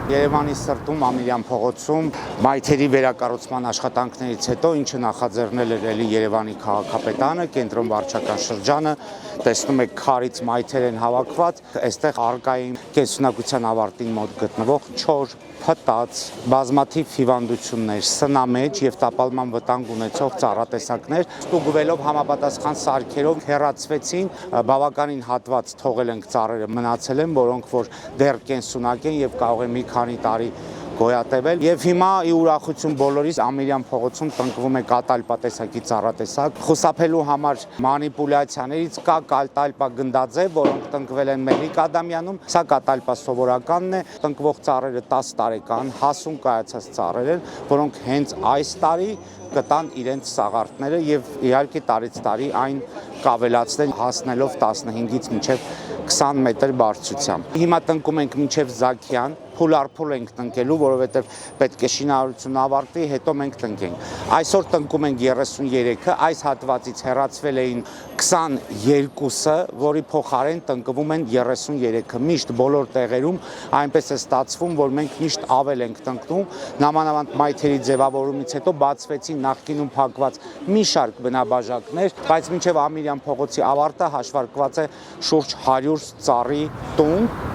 Երևանի սրտում Ամիրյան փողոցում մայթերի վերակառուցման աշխատանքներից հետո ինչը նախաձեռնել էր էլի Երևանի քաղաքապետարանը, կենտրոն վարչական շրջանը, տեսնում եք քարից մայթեր են հավաքված, այստեղ արկային կենսունակության ավարտին մոտ գտնվող չոր, փտած, բազմաթիվ հիվանդություններ, սնամեջ եւ տապալման վտանգ ունեցող ծառատեսակներ ստուգվելով համապատասխան սարքերով հեռացվեցին, բավականին հատված թողել ենք ծառերը մնացել են, որոնք որ դեռ կենսունակ են եւ կարող է մի քանի տարի գոյատևել եւ հիմա ի ուրախություն բոլորիս Ամիրյան փողոցում տնկվում է կատալպա տեսակի ծառատեսակ խուսափելու համար մանիպուլյացիաներից կա կատալպա գնդաձև, որոնք տնկվել են Մելիք Ադամյանում, սա կատալպա սովորականն է, տնկվող ծառերը 10 տարեկան հասուն կայացած ծառեր են, որոնք հենց այս տարի կտան իրենց սաղարթները եւ իհարկե տարից տարի այն կավելացնել հասնելով 15-ից մինչեւ 20 մետր բարձրությամբ։ Հիմա տնկում ենք մինչեւ Զաքյան, փուլ առ փուլ ենք տնկելու, որովհետեւ պետք է շինարարությունը ավարտվի, հետո մենք տնկենք։ Այսօր տնկում ենք 33-ը, այս հատվածից հեռացվել էին 22-ը, որի փոխարեն տնկվում են 33-ը։ Միշտ բոլոր տեղերում այնպես է ստացվում, որ մենք միշտ ավել ենք տնկնում, նամանավանդ մայթերի ձևավորումից հետո բացվեցին նախկինում փակված մի շարք բնաբաժակներ, բայց մինչև Ամիրյան փողոցի ավարտը հաշվարկված է շուրջ 100 ծառի տուն։